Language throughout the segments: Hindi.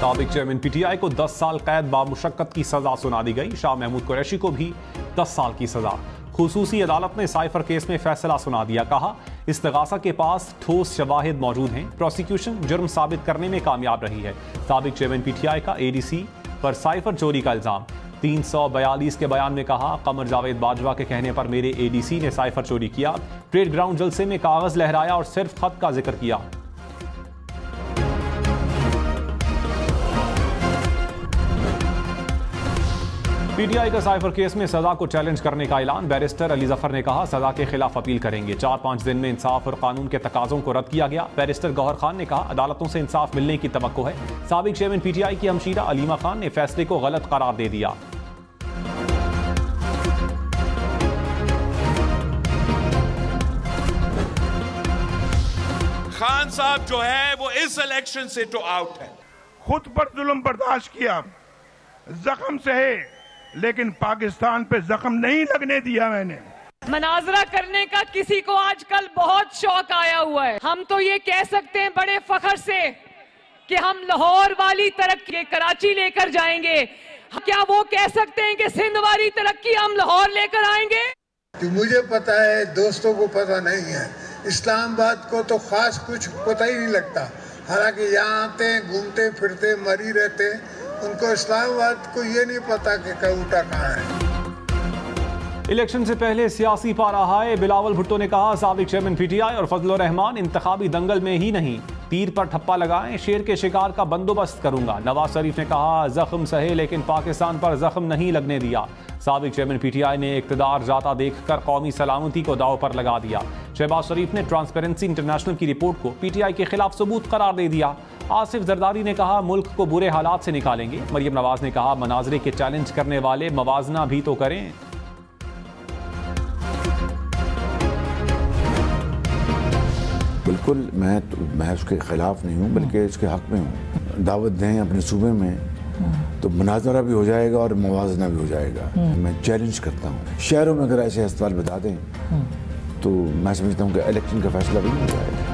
साबिक चेयरमैन पीटीआई को 10 साल कैद बामुशक्कत की सजा सुना दी गई। शाह महमूद कुरैशी को भी 10 साल की सजा। खुसूसी अदालत ने साइफर केस में फैसला सुना दिया। कहा, इस्तगासा के पास ठोस शवाहिद मौजूद हैं। प्रोसिक्यूशन जुर्म साबित करने में कामयाब रही है। साबिक चेयरमैन पीटीआई का एडीसी पर साइफर चोरी का इल्जाम। 342 के बयान में कहा, कमर जावेद बाजवा के कहने पर मेरे एडीसी ने साइफर चोरी किया। परेड ग्राउंड जलसे में कागज लहराया और सिर्फ खत का जिक्र किया। पीटीआई का साइफर केस में सजा को चैलेंज करने का ऐलान। बैरिस्टर अली जफर ने कहा, सजा के खिलाफ अपील करेंगे। 4-5 दिन में इंसाफ और कानून के तकाजों को रद्द किया गया। बैरिस्टर गौहर खान ने कहा, अदालतों से इंसाफ मिलने की तवक्को है। साबिक चेयरमैन पीटीआई की हमशीरा अलीमा खान ने फैसले को गलत करार दे दिया। खान साहब जो है वो इस इलेक्शन से तो आउट है। खुद पर जुल्म बर्दाश्त किया, जख्म सहे, लेकिन पाकिस्तान पे जख्म नहीं लगने दिया मैंने। मनाजरा करने का किसी को आजकल बहुत शौक आया हुआ है। हम तो ये कह सकते हैं बड़े फख्र से कि हम लाहौर वाली तरक्की कराची लेकर जाएंगे। क्या वो कह सकते हैं कि सिंध वाली तरक्की हम लाहौर लेकर आएंगे? तो मुझे पता है, दोस्तों को पता नहीं है। इस्लामाबाद को तो खास कुछ पता ही नहीं लगता। हालांकि यहाँ आते हैं, घूमते फिरते मरी रहते, उनको इस्लामाबाद को ये नहीं पता कि कऊटा कहाँ है। इलेक्शन से पहले सियासी पारा हाय। बिलावल भुट्टो ने कहा, साबिक चेयरमैन पीटीआई और फजलुर रहमान इंतखाबी दंगल में ही नहीं, तीर पर ठप्पा लगाएं, शेर के शिकार का बंदोबस्त करूंगा। नवाज शरीफ ने कहा, जख्म सहे लेकिन पाकिस्तान पर जख्म नहीं लगने दिया। साबिक चेयरमैन पीटीआई ने इक़्तिदार जाता देखकर कौमी सलामती को दाव पर लगा दिया। शहबाज शरीफ ने ट्रांसपेरेंसी इंटरनेशनल की रिपोर्ट को पीटीआई के खिलाफ सबूत करार दे दिया। आसिफ जरदारी ने कहा, मुल्क को बुरे हालात से निकालेंगे। मरियम नवाज ने कहा, मनाजरे के चैलेंज करने वाले मवाजना भी तो करें। बिल्कुल, मैं उसके खिलाफ नहीं हूँ, बल्कि इसके हक में हूँ। दावत दें अपने सूबे में तो मुनाजरा भी हो जाएगा और मवाजना भी हो जाएगा। मैं चैलेंज करता हूँ, शहरों में अगर ऐसे अस्पताल बता दें तो मैं समझता हूँ कि इलेक्शन का फैसला भी हो जाएगा।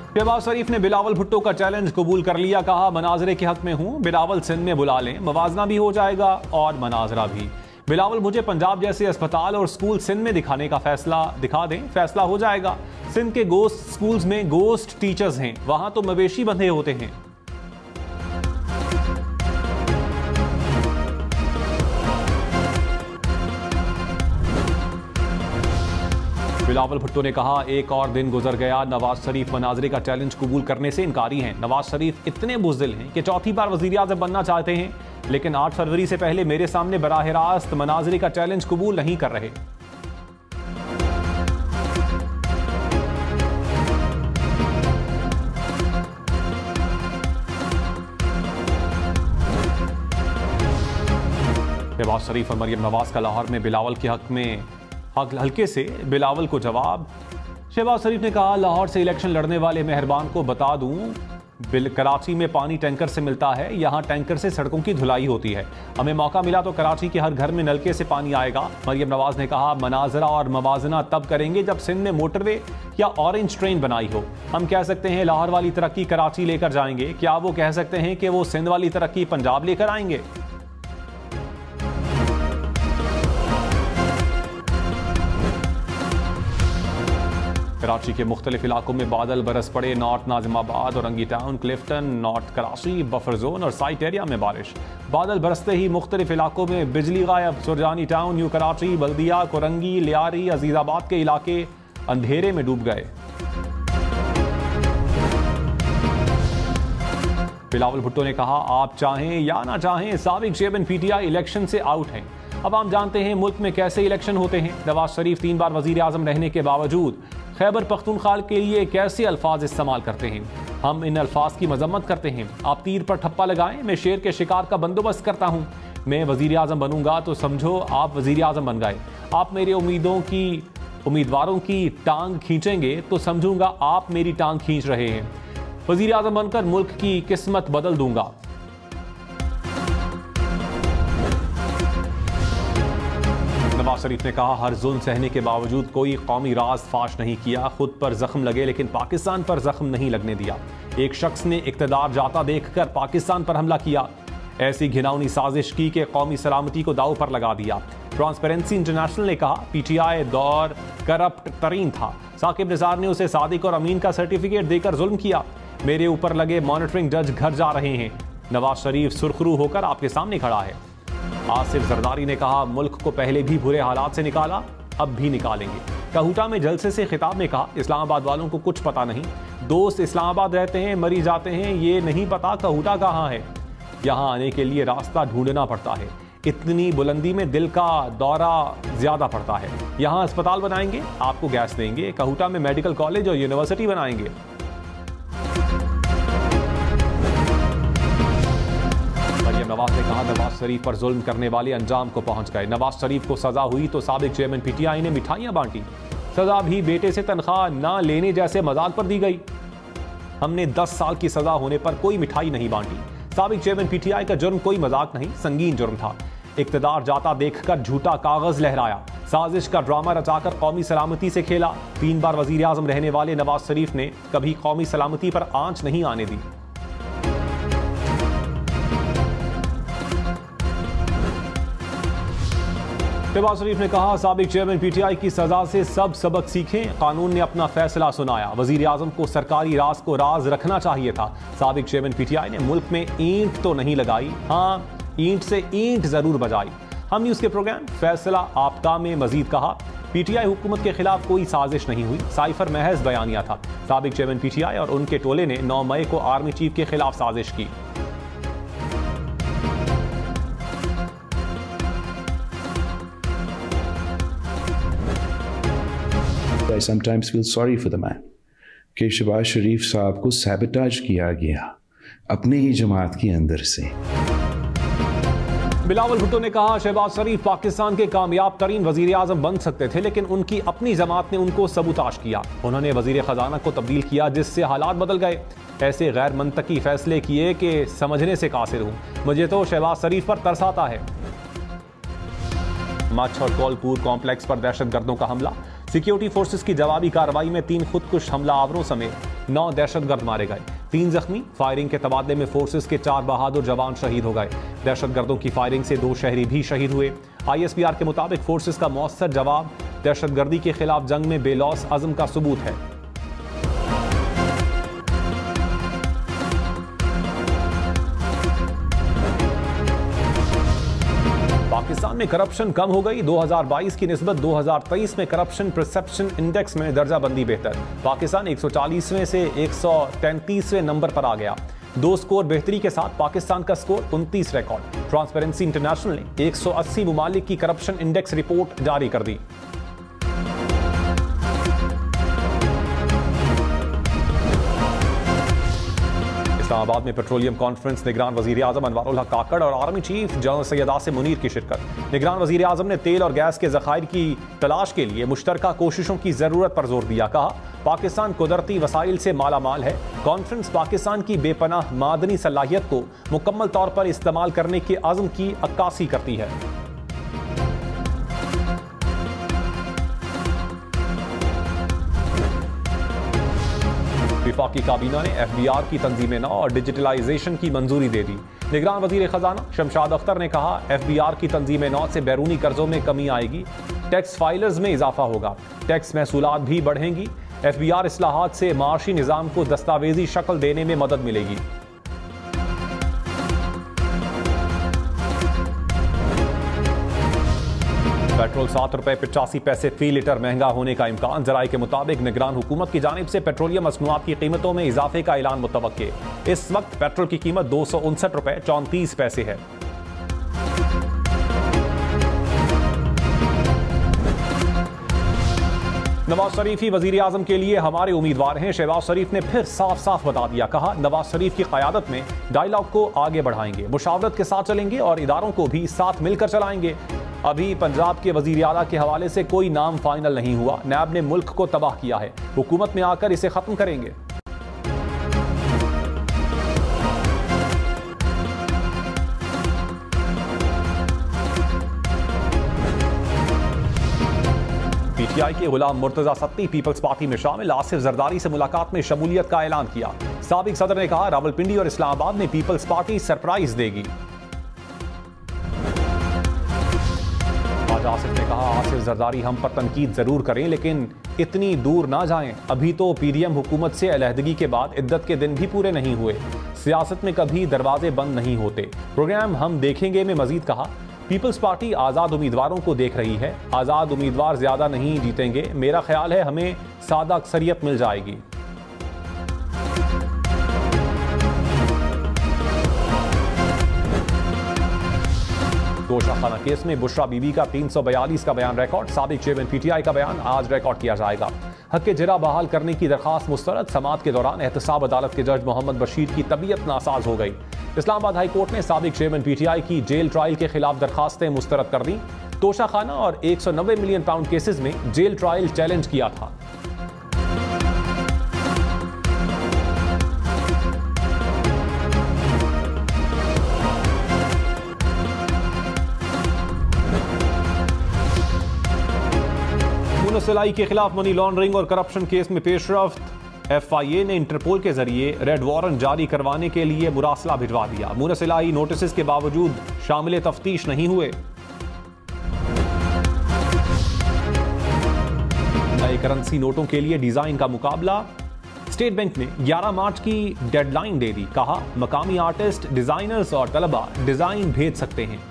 शहबाज शरीफ ने बिलावल भुट्टो का चैलेंज कबूल कर लिया। कहा, मनाजरे के हक में हूँ, बिलावल सिंध में बुला लें, मवाजना भी हो जाएगा और मनाजरा भी। बिलावल, मुझे पंजाब जैसे अस्पताल और स्कूल सिंध में दिखाने का फैसला दिखा दें, फैसला हो जाएगा। सिंध के गोस्ट स्कूल्स में गोस्ट टीचर्स हैं, वहां तो मवेशी बंधे होते हैं। बिलावल भुट्टो ने कहा, एक और दिन गुजर गया, नवाज शरीफ मनाजरे का चैलेंज कबूल करने से इनकारी हैं। नवाज शरीफ इतने बुज़दिल हैं कि चौथी बार वज़ीर आज़म बनना चाहते हैं, लेकिन 8 फरवरी से पहले मेरे सामने बराह रास्त मनाजरे का चैलेंज कबूल नहीं कर रहे। शहबाज शरीफ और मरियम नवाज का लाहौर में बिलावल के हक में हल्के से बिलावल को जवाब। शहबाज शरीफ ने कहा, लाहौर से इलेक्शन लड़ने वाले मेहरबान को बता दूं, कराची में पानी टैंकर से मिलता है, यहाँ टैंकर से सड़कों की धुलाई होती है। हमें मौका मिला तो कराची के हर घर में नलके से पानी आएगा। मरियम नवाज ने कहा, मनाजरा और मवाजना तब करेंगे जब सिंध में मोटरवे या ऑरेंज ट्रेन बनाई हो। हम कह सकते हैं लाहौर वाली तरक्की कराची लेकर जाएंगे, क्या वो कह सकते हैं कि वो सिंध वाली तरक्की पंजाब लेकर आएंगे? कराची के मुख्तलिफ इलाकों में बादल बरस पड़े। North Nazimabad, Orangi town, Clifton, north Karachi, buffer zone और साइट एरिया में बारिश। बादल बरसते ही मुख्तलिफ इलाकों में बिजली गायब। सुरजानी टाउन, न्यू कराची, बल्दिया, कोरंगी, लियारी, अजीजाबाद के इलाके अंधेरे में डूब गए। बिलावल भुट्टो ने कहा, आप चाहें या ना चाहें, साबिक चेयरमैन पीटीआई इलेक्शन से आउट हैं। अब हम जानते हैं मुल्क में कैसे इलेक्शन होते हैं। नवाज शरीफ 3 बार वजीर आजम रहने के बावजूद खैबर पख्तूनख्वा के लिए कैसे अल्फाज इस्तेमाल करते हैं। हम इन अल्फाज की मजम्मत करते हैं। आप तीर पर ठप्पा लगाएं, मैं शेर के शिकार का बंदोबस्त करता हूं। मैं वजीर आजम बनूंगा तो समझो आप वजीर आजम बन गए। आप मेरे उम्मीदवारों की टांग खींचेंगे तो समझूंगा आप मेरी टांग खींच रहे हैं। वजीर आजम बनकर मुल्क की किस्मत बदल दूंगा। नवाज शहबाज शरीफ ने कहा, हर जुल्म सहने के बावजूद कोई कौमी राज फाश नहीं किया। खुद पर जख्म लगे लेकिन पाकिस्तान पर जख्म नहीं लगने दिया। एक शख्स ने इक़्तिदार जाता देखकर पाकिस्तान पर हमला किया। ऐसी घिनौनी साजिश की कि कौमी सलामती को दांव पर लगा दिया। ट्रांसपेरेंसी इंटरनेशनल ने कहा, पीटीआई दौर करप्ट तरीन था। साकिब निसार ने उसे सादिक और अमीन का सर्टिफिकेट देकर जुल्म किया। मेरे ऊपर लगे मॉनिटरिंग जज घर जा रहे हैं। नवाज शरीफ सुरखरू होकर आपके सामने खड़ा है। आसिफ जरदारी ने कहा, मुल्क को पहले भी बुरे हालात से निकाला, अब भी निकालेंगे। कहूटा में जलसे से खिताब में कहा, इस्लामाबाद वालों को कुछ पता नहीं। दोस्त इस्लामाबाद रहते हैं, मरी जाते हैं, ये नहीं पता कहूटा कहाँ है। यहाँ आने के लिए रास्ता ढूंढना पड़ता है। इतनी बुलंदी में दिल का दौरा ज्यादा पड़ता है। यहाँ अस्पताल बनाएंगे, आपको गैस देंगे। कहूटा में मेडिकल कॉलेज और यूनिवर्सिटी बनाएंगे। नवाज ने कहा, नवाज शरीफ पर जुल्म करने वाले अंजाम को पहुंच गए। नवाज शरीफ को सजा हुई तो साबिक चेयरमैन पीटीआई ने मिठाइयां बांटी। सजा भी बेटे से तनख्वाह ना लेने जैसे मजाक पर दी गई। हमने 10 साल की सजा होने पर कोई मिठाई नहीं बांटी। साबिक चेयरमैन पीटीआई का जुर्म कोई मजाक नहीं, संगीन जुर्म था। इक्तदार जाता देखकर झूठा कागज लहराया। साजिश का ड्रामा रचाकर कौमी सलामती से खेला। 3 बार वजीर आजम रहने वाले नवाज शरीफ ने कभी कौमी सलामती पर आंच नहीं आने दी। शहबाज शरीफ ने कहा, साबिक चेयरमैन पीटीआई की सजा से सब सबक सीखें। कानून ने अपना फैसला सुनाया। वजीर आजम को सरकारी राज को राज रखना चाहिए था। साबिक चेयरमैन पीटीआई ने मुल्क में ईंट तो नहीं लगाई, हाँ ईंट से ईंट जरूर बजाई। हम न्यूज के प्रोग्राम फैसला आपका में मजीद कहा, पीटीआई हुकूमत के खिलाफ कोई साजिश नहीं हुई। साइफर महज बयानिया था। साबिक चेयरमैन पीटीआई और उनके टोले ने 9 मई को आर्मी चीफ के खिलाफ साजिश की। I sometimes feel sorry for the man कि शहबाज शरीफ साहब को सैबोटाज किया गया अपने ही जमात के अंदर से। बिलावल भुट्टो ने कहा, शहबाज शरीफ पाकिस्तान के कामयाब तरीन वजीर आजम बन सकते थे लेकिन उनकी अपनी जमात ने उनको सबूताश किया। उन्होंने वजीर खजाना को तब्दील किया जिससे हालात बदल गए। ऐसे गैर मंतकी फैसले किए कि समझने से कासिर हूं। मुझे तो शहबाज शरीफ पर तरस आता है। मच्छ और कौलपुर कॉम्प्लेक्स पर दहशतगर्दों का हमला। सिक्योरिटी फोर्सेस की जवाबी कार्रवाई में 3 खुदकुश हमलावरों समेत 9 दहशतगर्द मारे गए, 3 जख्मी। फायरिंग के तबादले में फोर्सेस के 4 बहादुर जवान शहीद हो गए। दहशतगर्दों की फायरिंग से 2 शहरी भी शहीद हुए। ISPR के मुताबिक फोर्सेस का मौसर जवाब दहशतगर्दी के खिलाफ जंग में बेलौस अज़म का सबूत है। पाकिस्तान में करप्शन कम हो गई। 2022 की निस्बत 2023 में करप्शन परसेप्शन इंडेक्स में दर्जा बंदी बेहतर। पाकिस्तान 140वें से 133वें नंबर पर आ गया। 2 स्कोर बेहतरी के साथ पाकिस्तान का स्कोर 29 रिकॉर्ड। ट्रांसपेरेंसी इंटरनेशनल ने 180 मुमालिक की करप्शन इंडेक्स रिपोर्ट जारी कर दी। इस्लामाबाद में पेट्रोलियम कॉन्फ्रेंस, निगरान वजीर आजम अनवारुल हक काकड़ और army chief general Syed Asim Munir की शिरकत। निगरान वजीर आजम ने तेल और गैस के जखायर की तलाश के लिए मुश्तरका कोशिशों की जरूरत पर जोर दिया। कहा, पाकिस्तान कुदरती वसाइल से माला माल है। कॉन्फ्रेंस पाकिस्तान की बेपनाह मादनी सलाहियत को मुकम्मल तौर पर इस्तेमाल करने के अज़्म की अक्कासी करती है। वफाकी काबीना ने FBR की तंजीम-ए-नौ और डिजिटलाइजेशन की मंजूरी दे दी। निगरान वजीर खजाना शमशाद अख्तर ने कहा, FBR की तंजीम-ए-नौ से बैरूनी कर्जों में कमी आएगी, टैक्स फाइलर्स में इजाफा होगा, टैक्स महसूलात भी बढ़ेंगी। FBR इस्लाहात से माशी निज़ाम को दस्तावेजी शक्ल देने में मदद मिलेगी। पेट्रोल 7 रुपए 85 पैसे फी लीटर महंगा होने का इम्कान। जराये के मुताबिक निगरान हुकूमत की जानिब से पेट्रोलियम मसनूआत की कीमतों में इजाफे का ऐलान मुतवक्के। इस वक्त पेट्रोल की कीमत 259 रुपए 34 पैसे है। नवाज शरीफ ही वजीर आजम के लिए हमारे उम्मीदवार हैं। शहबाज शरीफ ने फिर साफ साफ बता दिया। कहा, नवाज शरीफ की क़यादत में डायलॉग को आगे बढ़ाएंगे, मुशावरत के साथ चलेंगे और इदारों को भी साथ मिलकर चलाएंगे। अभी पंजाब के वजीर आला के हवाले से कोई नाम फाइनल नहीं हुआ। नैब ने मुल्क को तबाह किया है, हुकूमत में आकर इसे खत्म करेंगे। PTI के गुलाम मुर्तजा सत्ती पीपल्स पार्टी में शामिल। आसिफ जरदारी से मुलाकात में शमूलियत का ऐलान किया। साबिक सदर ने कहा रावलपिंडी और इस्लामाबाद में पीपल्स पार्टी सरप्राइज देगी। आसिफ ने कहा आसिफ जरदारी हम पर तनकीद जरूर करें लेकिन इतनी दूर ना जाएं। अभी तो PDM हुकूमत से अलहदगी के बाद इद्दत के दिन भी पूरे नहीं हुए। सियासत में कभी दरवाजे बंद नहीं होते। प्रोग्राम हम देखेंगे में मजीद कहा पीपल्स पार्टी आज़ाद उम्मीदवारों को देख रही है। आज़ाद उम्मीदवार ज्यादा नहीं जीतेंगे। मेरा ख्याल है हमें सादा अक्सरियत मिल जाएगी। तोशाखाना केस में बुशरा बीबी का 342 का बयान रिकॉर्ड। साबिक चेयरमैन PTI का बयान आज रिकॉर्ड किया जाएगा। हक के जिरा बहाल करने की दरखास्त मुस्तरद। समाअत के दौरान एहतसाब अदालत के जज मोहम्मद बशीर की तबीयत नासाज हो गई। इस्लामाबाद हाई कोर्ट ने साबिक चेयरमैन PTI की जेल ट्रायल के खिलाफ दरखास्तें मुस्तरद कर दी। तोशाखाना और 190 मिलियन पाउंड केसेस में जेल ट्रायल चैलेंज किया था। मुनसिलाई के खिलाफ मनी लॉन्ड्रिंग और करप्शन केस में पेशरफ्त। FIA ने इंटरपोल के जरिए रेड वारंट जारी करवाने के लिए मुरासला भिजवा दिया। मुनसिलाई नोटिस के बावजूद शामिल तफ्तीश नहीं हुए। नए करेंसी नोटों के लिए डिजाइन का मुकाबला। स्टेट बैंक ने 11 मार्च की डेडलाइन दे दी। कहा मकामी आर्टिस्ट, डिजाइनर्स और तलबा डिजाइन भेज सकते हैं।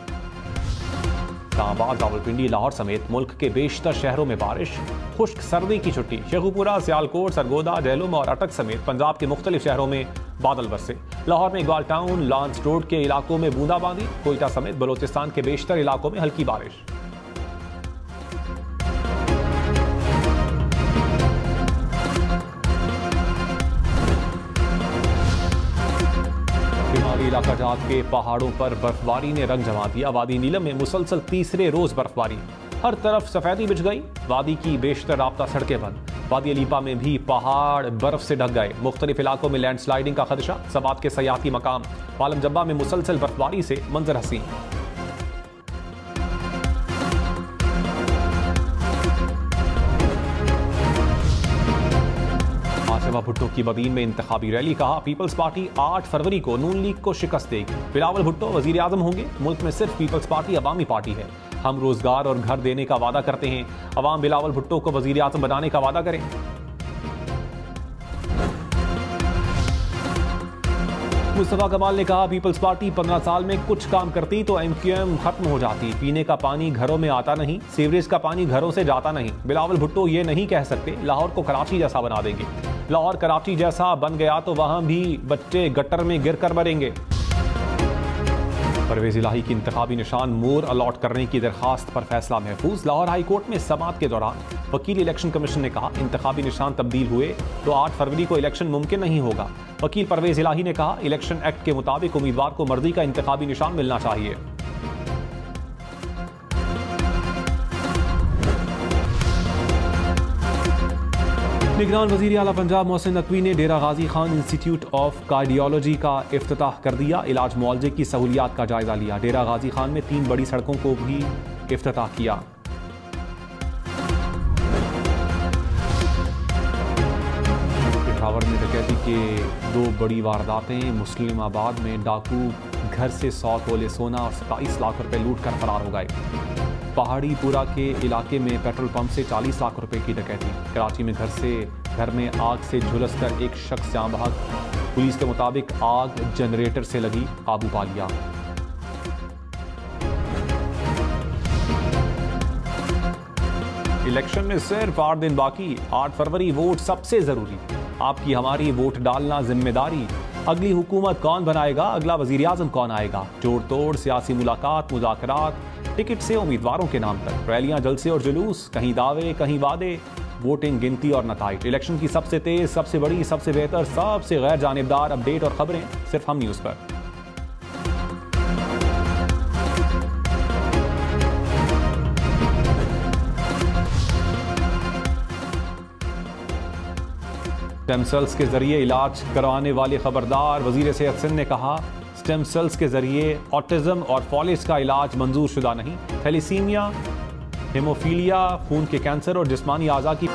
इस्लामाबाद, रावलपिंडी, लाहौर समेत मुल्क के बेशतर शहरों में बारिश। खुश्क सर्दी की छुट्टी। शेखुपुरा, सियालकोट, सरगोदा, डेहलुम और अटक समेत पंजाब के मुख्तलिफ शहरों में बादल बरसे। लाहौर में इकबाल टाउन, लॉन्स रोड के इलाकों में बूंदाबांदी। कोयटा समेत बलोचिस्तान के बेशतर इलाकों में हल्की बारिश। इलाका जात के पहाड़ों पर बर्फबारी ने रंग जमा दिया। वादी नीलम में मुसलसल तीसरे रोज बर्फबारी। हर तरफ सफेदी बिछ गई। वादी की बेशतर राब्ता सड़कें बंद। वादी अलीपा में भी पहाड़ बर्फ से ढक गए। मुख्तलिफ इलाकों में लैंडस्लाइडिंग का खदशा। सवात के सयाती मकाम पालम जब्बा में मुसलसल बर्फबारी से मंजर हसीन। भुट्टो की बदीन में इंतखाबी रैली। कहा पीपल्स पार्टी 8 फरवरी को नून लीग को शिकस्त देगी। बिलावल भुट्टो वजीर आजम होंगे। मुल्क में सिर्फ पीपल्स पार्टी अवामी पार्टी है। हम रोजगार और घर देने का वादा करते हैं। अवाम बिलावल भुट्टो को वजीर आजम बनाने का वादा करें। मुस्तफा कमाल ने कहा पीपल्स पार्टी 15 साल में कुछ काम करती तो MQM खत्म हो जाती। पीने का पानी घरों में आता नहीं, सीवरेज का पानी घरों से जाता नहीं। बिलावल भुट्टो ये नहीं कह सकते लाहौर को कराची जैसा बना देंगे। लाहौर कराची जैसा बन गया तो वहां भी बच्चे गटर में गिरकर मरेंगे। परवेज इलाही की इंतखाबी निशान मोर अलॉट करने की दरखास्त पर फैसला महफूज। लाहौर हाई कोर्ट में समाअत के दौरान वकील इलेक्शन कमीशन ने कहा इंतखाबी निशान तब्दील हुए तो 8 फरवरी को इलेक्शन मुमकिन नहीं होगा। वकील परवेज इलाही ने कहा इलेक्शन एक्ट के मुताबिक उम्मीदवार को मर्जी का इंतखाबी निशान मिलना चाहिए। निगरान वजीर आला पंजाब मोहसिन नकवी ने डेरा Ghazi Khan institute of cardiology का इफ्तिताह कर दिया। इलाज मुआलजे की सहूलियात का जायजा लिया। डेरा गाजी खान में 3 बड़ी सड़कों को भी इफ्तिताह किया। पेशावर में डकैती के 2 बड़ी वारदातें। मुस्लिमाबाद में डाकू घर से 100 तोले सोना और 27 लाख रुपए लूट कर फरार हो गए। पहाड़ी पुरा के इलाके में पेट्रोल पंप से 40 लाख रुपए की डकैती। कराची में घर में आग से झुलसकर एक शख्स जान बहक। पुलिस के मुताबिक आग जनरेटर से लगी, काबू पा लिया। इलेक्शन में सिर्फ 8 दिन बाकी। 8 फरवरी वोट सबसे जरूरी। आपकी हमारी वोट डालना जिम्मेदारी। अगली हुकूमत कौन बनाएगा, अगला वजीर आजम कौन आएगा। जोड़ तोड़ सियासी मुलाकात, मुज़ाकरात, टिकट से उम्मीदवारों के नाम तक, रैलियां, जलसे और जुलूस, कहीं दावे कहीं वादे, वोटिंग, गिनती और नताइज। इलेक्शन की सबसे तेज, सबसे बड़ी, सबसे बेहतर, सबसे गैर जानिबदार अपडेट और खबरें सिर्फ हम न्यूज़ पर। स्टेम सेल्स के जरिए इलाज करवाने वाले खबरदार। वजीर सेहत सिंध ने कहा स्टेम सेल्स के जरिए ऑटिज्म और फॉलिस का इलाज मंजूर शुदा नहीं। थैलीसीमिया हेमोफीलिया, खून के कैंसर और जिस्मानी आज़ा की